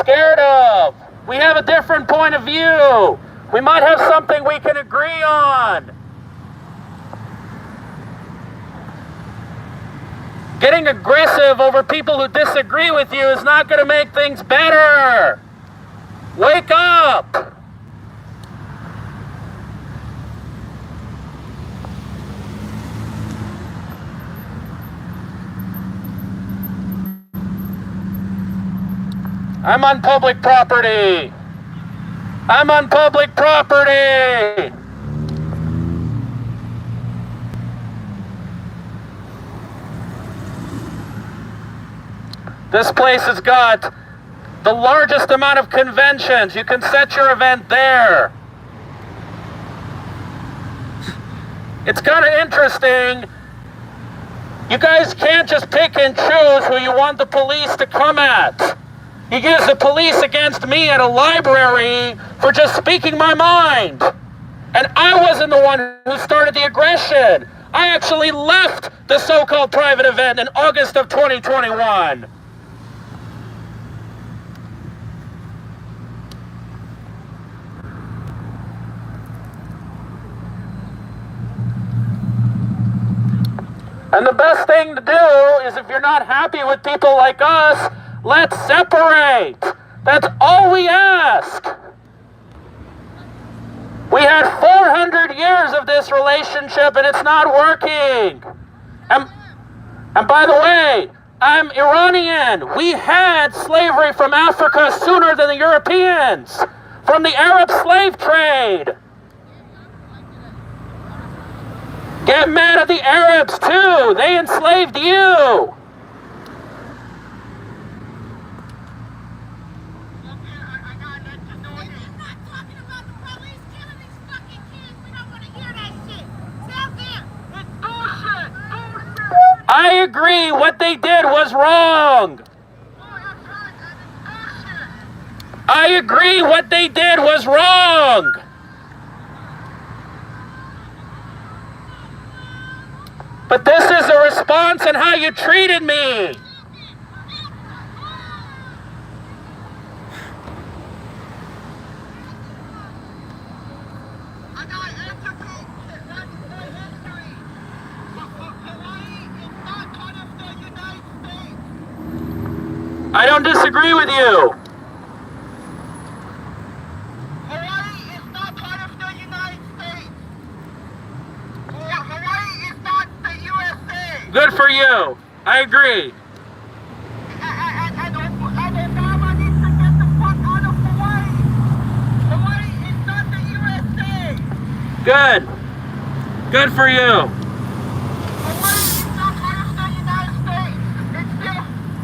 scared of. We have a different point of view. We might have something we can agree on. Getting aggressive over people who disagree with you is not going to make things better. Wake up. I'm on public property. I'm on public property. This place has got the largest amount of conventions. You can set your event there. It's kind of interesting. You guys can't just pick and choose who you want the police to come at. You use the police against me at a library for just speaking my mind. And I wasn't the one who started the aggression. I actually left the so-called private event in August of 2021. And the best thing to do is, if you're not happy with people like us, let's separate. That's all we ask. We had 400 years of this relationship and it's not working. And by the way, I'm Iranian. We had slavery from Africa sooner than the Europeans, from the Arab slave trade. Get mad at the Arabs too. They enslaved you. I agree, what they did was wrong. I agree, what they did was wrong. But this is a response on how you treated me. I don't disagree with you. Hawaii is not part of the United States. Hawaii is not the USA. Good for you. I agree. And Obama needs to get the fuck out of Hawaii. Hawaii is not the USA. Good. Good for you. Hawaii is not part of the United States. It's still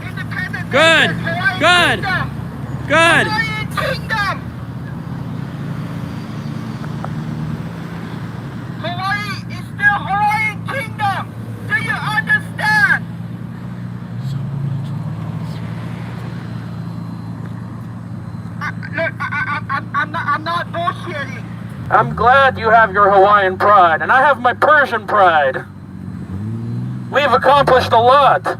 independent. Good. Good. Good. Hawaiian Kingdom. Hawaii is still Hawaiian Kingdom. Do you understand? Look, I'm not bullshitting. I'm glad you have your Hawaiian pride, and I have my Persian pride. We've accomplished a lot.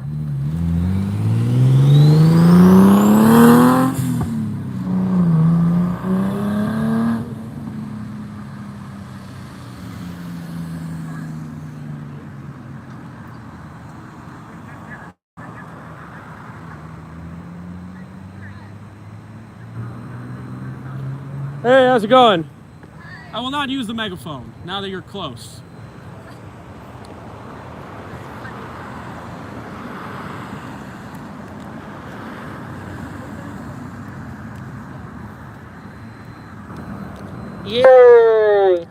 Hey, how's it going? I will not use the megaphone now that you're close. Yay!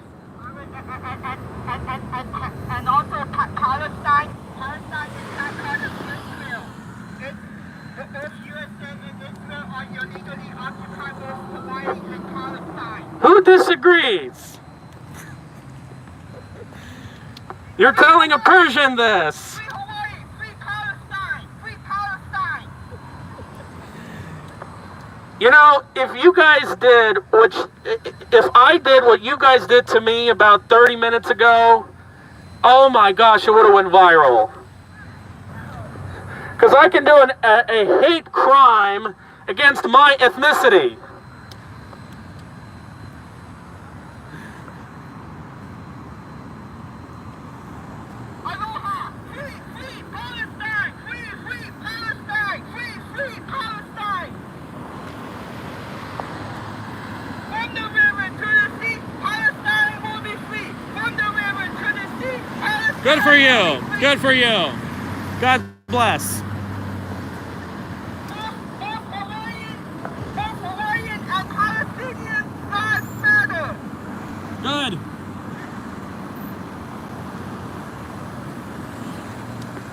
And also Palestine is not part of Israel. Both USA and Israel are illegally occupied both Hawaii and Palestine. Who disagrees? You're telling a Persian this. Free Hawaii, free Palestine, free Palestine. You know, if you guys did if I did what you guys did to me about 30 minutes ago, oh my gosh, it would have went viral. Because I can do a hate crime against my ethnicity. Aloha! Free, free Palestine! Free, free Palestine! Free, free Palestine! From the river to the sea, Palestine will be free. From the river to the sea, Palestine. Good for you. Good for you. God bless. Both Hawaiian and Palestinian lives matter. Good.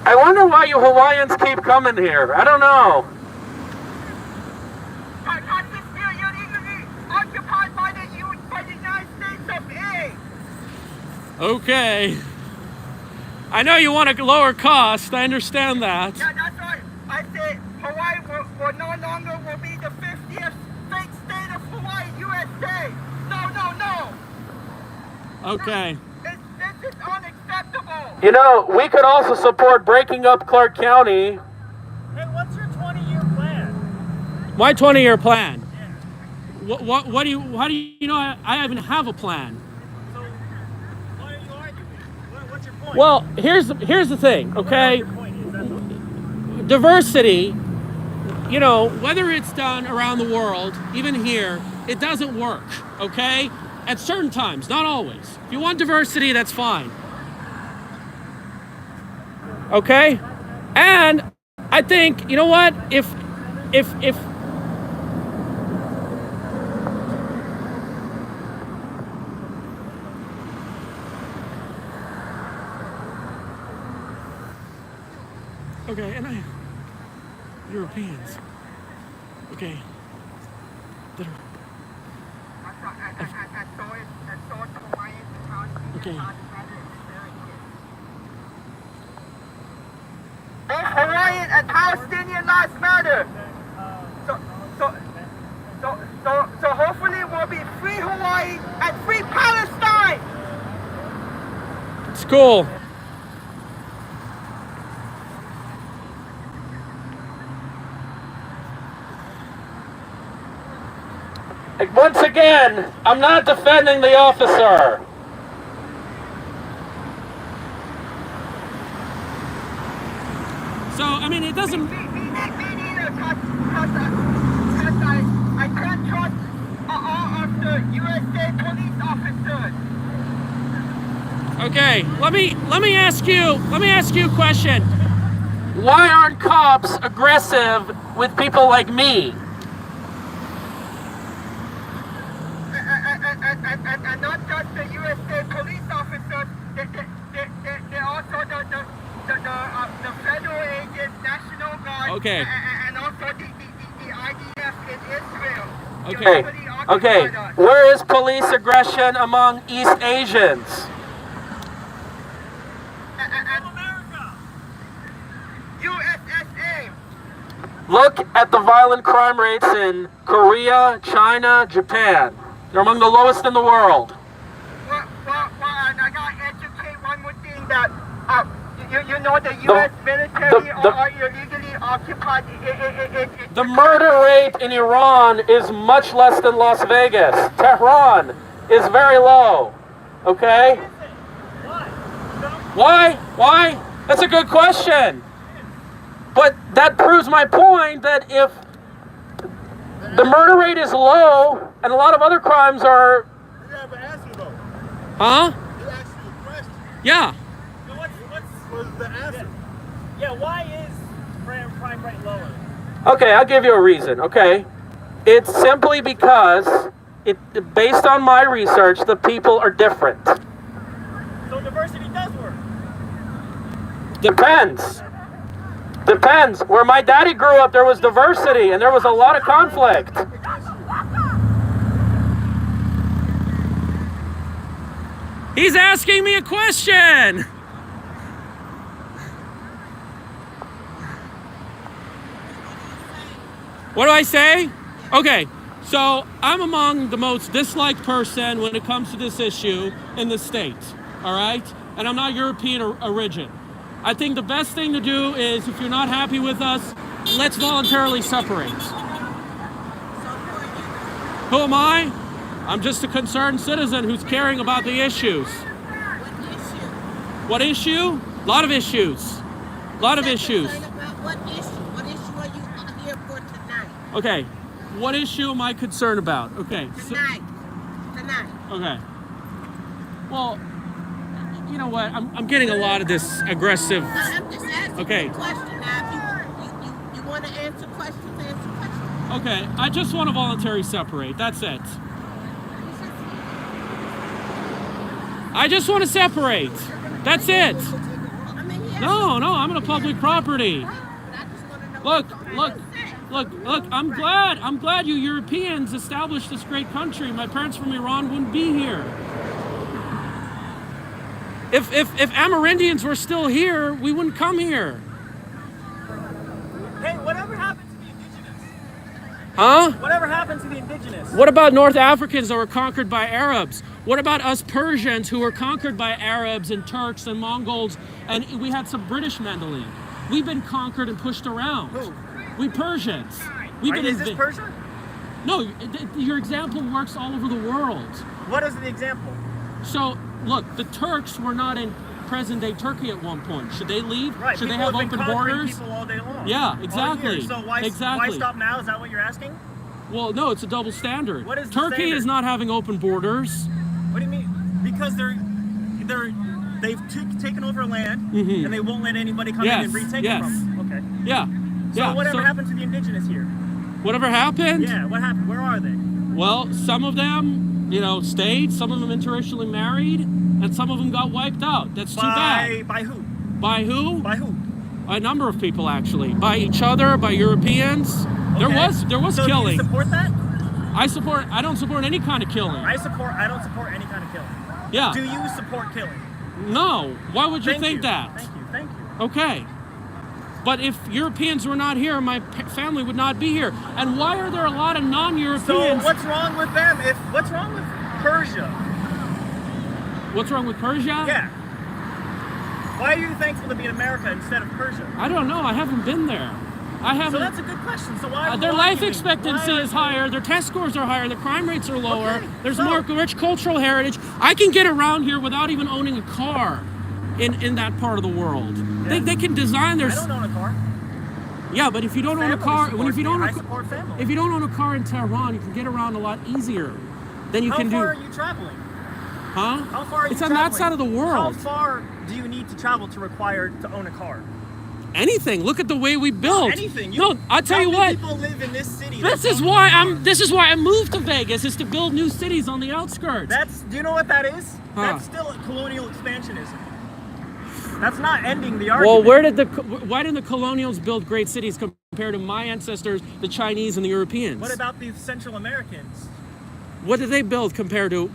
I wonder why you Hawaiians keep coming here. I don't know. Texas is illegally occupied by the United States of A. Okay. I know you want to lower cost. I understand that. Yeah, that's right. I say Hawaii will no longer will be the 50th state of Hawaii, USA. No, no, no. Okay. This is unacceptable. You know, we could also support breaking up Clark County. Hey, what's your 20-year plan? My 20-year plan. Yeah. What do you? How do you know I even have a plan? So, why are you arguing? What's your point? Well, here's the thing. Okay. What's your point? Is that the... Diversity, you know, whether it's done around the world, even here, it doesn't work, okay? At certain times, not always. If you want diversity, that's fine. Okay? And I think, you know what? If okay, and Europeans. Okay. That are, okay. Both Hawaiian and Palestinian lives matter. So hopefully we'll be free Hawaii and free Palestine. It's cool. Once again, I'm not defending the officer. So, I mean, it doesn't... Me neither, because I can't trust all of the USA police officers. Okay, let me ask you a question. Why aren't cops aggressive with people like me? And not just the USA police officers, they're also the federal agents, National Guard, Okay. and also the IDF in Israel. Okay. Okay. Where is police aggression among East Asians? USSA. Look at the violent crime rates in Korea, China, Japan. They're among the lowest in the world. Well, and I gotta educate one more thing that you know the U.S. military are illegally occupied. The murder rate in Iran is much less than Las Vegas. Tehran is very low. Okay? Why? That's a good question. But that proves my point that if the murder rate is low and a lot of other crimes are... You have an answer though. Huh? You asked you a question. Yeah. What's the answer? Yeah, why is crime rate lower? Okay, I'll give you a reason, okay? It's simply because, based on my research, the people are different. So diversity does work. Depends. Where my daddy grew up, there was diversity and there was a lot of conflict. He's asking me a question. What do I say? Okay, so I'm among the most disliked person when it comes to this issue in the state, all right? And I'm not European origin. I think the best thing to do is, if you're not happy with us, let's voluntarily separate. Who am I? I'm just a concerned citizen who's caring about the issues. What issue? A lot of issues. A lot of issues. What issue? What issue are you here for tonight? Okay. What issue am I concerned about? Okay. Tonight. Okay. Well, you know what? I'm getting a lot of this aggressive. I'm just asking Okay. you a question. Now, if you want to answer questions, answer questions. Okay. I just want to voluntarily separate. That's it. I just want to separate. That's it. I mean, yeah. No, I'm on a public property. But I just want to know Look, what you're look, trying to say. look, I'm glad you Europeans established this great country. My parents from Iran wouldn't be here. If Amerindians were still here, we wouldn't come here. Hey, whatever happened to the indigenous? Huh? Whatever happened to the indigenous? What about North Africans that were conquered by Arabs? What about us Persians who were conquered by Arabs and Turks and Mongols, and we had some British meddling? We've been conquered and pushed around. Who? We Persians. Is this Persia? No, your example works all over the world. What is the example? So, look, the Turks were not in present-day Turkey at one point. Should they leave? Right. Should they people have been open conquering borders? People all day long. Yeah, All exactly. year. So why stop now? Is that what you're asking? Well, no, it's a double standard. What is the Turkey standard? is not having open borders. What do you mean? Because they've taken over land and they won't let anybody come in and retake it from them. Okay. Yeah. So whatever happened to the indigenous here? Whatever happened? Yeah. What happened? Where are they? Well, some of them, stayed. Some of them interracially married, and some of them got wiped out. That's too bad. By who? By who? By who? A number of people, actually. By each other. By Europeans. Okay. There was so killing. Do you support that? I don't support any kind of killing. I don't support any kind of killing. Yeah. Do you support killing? No. Why would you Thank think you. that? Thank you. Okay. But if Europeans were not here, my family would not be here. And why are there a lot of non-Europeans? So what's wrong with them? What's wrong with Persia? What's wrong with Persia? Yeah. Why are you thankful to be in America instead of Persia? I don't know. I haven't been there. I haven't. So that's a good question. So why? Their why life you- expectancy why are is you- higher. Their test scores are higher. Their crime rates are lower. Okay, There's so- more rich cultural heritage. I can get around here without even owning a car in that part of the world. Yeah. They can design their. I don't own a car. Yeah, but if you don't own a Family car, supports if you me. don't I own a, support family. if you don't own a car in Tehran, you can get around a lot easier than you How can far do. are you traveling? Huh? How far are It's you on traveling? that side of the world. How far do you need to travel to require to own a car? Anything. Look at the way we built. Anything. No, I'll tell you How what. many people live in this city? This that is don't why own a car? This is why I moved to Vegas, is to build new cities on the outskirts. Do you know what that is? Huh. That's still colonial expansionism. That's not ending the argument. Well, why didn't the colonials build great cities compared to my ancestors, the Chinese and the Europeans? What about the Central Americans? What did they build compared to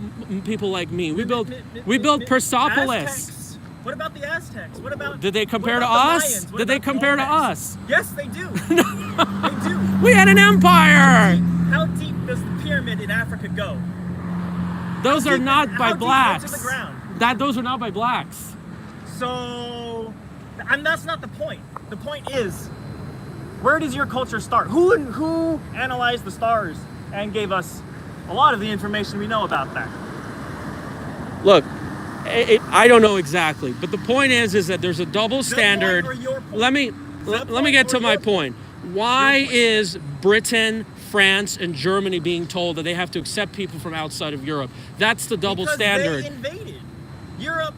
people like me? We built Persepolis. Aztecs. What about the Aztecs? What about? Did they compare what to about the us? Mayans? What Did they about the compare to Olmecs? us? Yes, they do. They do. We had an empire. How deep does the pyramid in Africa go? Those are not how by deep blacks. into the ground? Those are not by blacks. So, and that's not the point. The point is, where does your culture start? Who analyzed the stars and gave us a lot of the information we know about that? Look, I don't know exactly, but the point is that there's a double standard. point or your point? Let me get to my point. Why is Britain, France, and Germany being told that they have to accept people from outside of Europe? That's the double Because standard. they invaded Europe,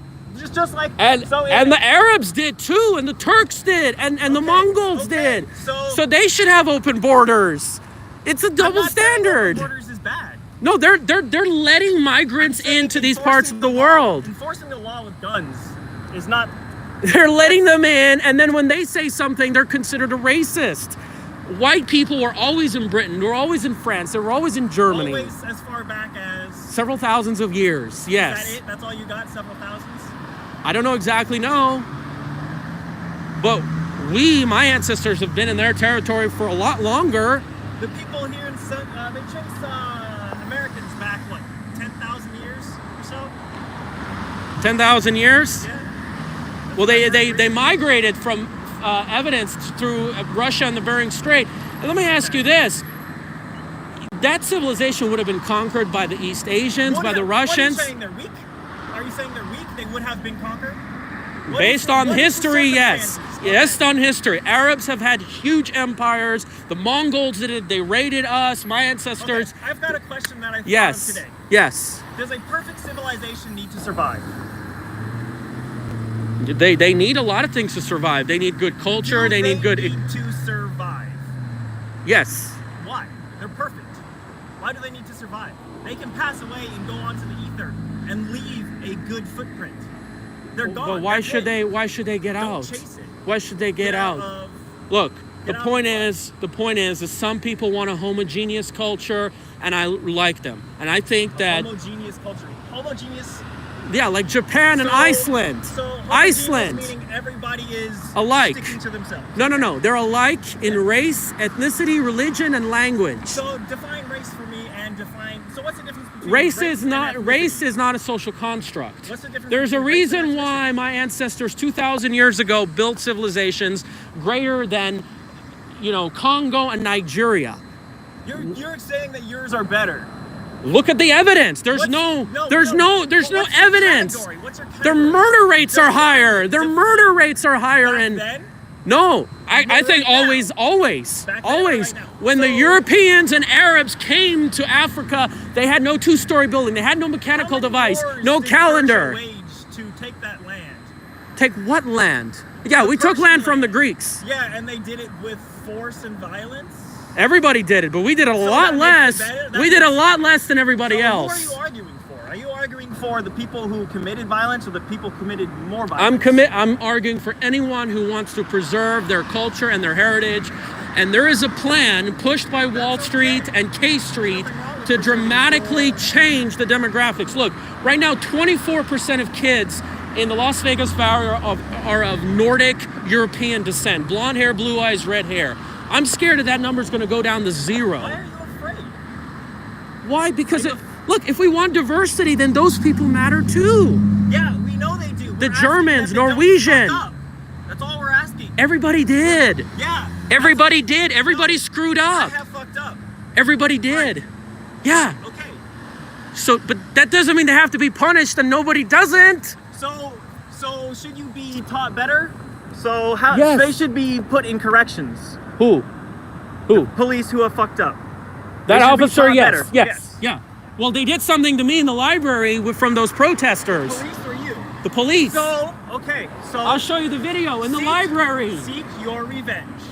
just like And the Arabs did too, and the Turks did, and the Mongols did. So they should have open borders. It's a double standard. Borders is bad. No, they're letting migrants into these parts of the world. Enforcing the law with guns is not. They're letting them in, and then when they say something, they're considered a racist. White people were always in Britain, they were always in France, they were always in Germany. Always as far back as. Several thousands of years, yes. Is that it? That's all you got? Several thousands? I don't know exactly, no. But my ancestors have been in their territory for a lot longer. The people here in they chased Americans back, what, 10,000 years or so? 10,000 years? Yeah. Well, they migrated from evidence through Russia and the Bering Strait. And let me ask you this. that civilization would have been conquered by the East Asians, by the Russians. What are you saying, they're weak? Are you saying they're weak? They would have been conquered? Based on history, yes. Yes, on history. Arabs have had huge empires. The Mongols did it. They raided us. My ancestors. Okay, I've got a question that I thought Yes. of today. Yes. Does a perfect civilization need to survive? They need a lot of things to survive. They need good culture. They need good. Need to survive. Yes. Why? They're perfect. Why do they need to survive? They can pass away and go on to the ether and leave a good footprint. They're gone. But why should they? Why should they get out? Chase it. Why should they get out? Look, the point is that some people want a homogeneous culture, and I like them, and I think that homogeneous culture. Homogeneous. Yeah, like Japan and Iceland. So Iceland. Meaning everybody is alike. Sticking to themselves. No. They're alike in race, ethnicity, religion, and language. So define race for me and define. So what's the difference between race is not a social construct. What's the difference? There's a between race and reason why my ancestors 2,000 years ago built civilizations greater than, Congo and Nigeria. You're saying that yours are better. Look at the evidence. There's no evidence. What's your Their murder rates are higher. Their murder rates are higher. Back And then? no, I think right always. Back then or right now? When the Europeans and Arabs came to Africa, they had no two-story building. They had no mechanical device, no calendar. Wage to take that land. Take what land? Yeah, we took land from the Greeks. Yeah, and they did it with force and violence. Everybody did it, but we did a lot less. We did a lot less than everybody else. Who are you arguing for? Are you arguing for the people who committed violence or the people who committed more violence? I'm arguing for anyone who wants to preserve their culture and their heritage. And there is a plan pushed by Wall Street and K Street to dramatically change the demographics. Look, right now 24% of kids in the Las Vegas Valley are of Nordic European descent. Blonde hair, blue eyes, red hair. I'm scared that number's going to go down to 0. Why are you afraid? Why? Because, look, if we want diversity, then those people matter too. Yeah, we know they do. The Germans, Norwegian. That's all we're asking. Everybody did. Yeah. Everybody did. Everybody screwed I up. have fucked up. Everybody did. Right. Yeah. Okay. So, but that doesn't mean they have to be punished, and nobody doesn't. So should you be taught better? So how Yes. they should be put in corrections. Who? Police who have fucked up. That They should be officer, taught yes. better. Yes. Yeah. Well, they did something to me in the library from those protesters. Police or you? The police. So I'll show you the video in the library. Seek your revenge.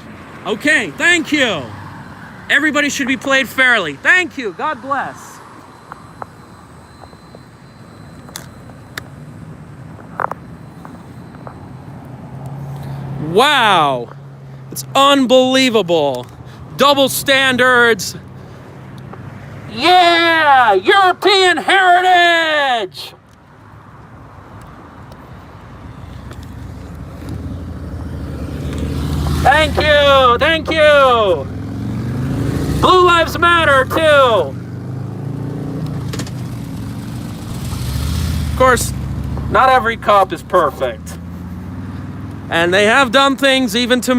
Okay, thank you. Everybody should be played fairly. Thank you. God bless. Wow. It's unbelievable. Double standards. Yeah! European heritage! Thank you! Thank you! Blue Lives Matter, too! Of course, not every cop is perfect. And they have done things even to me.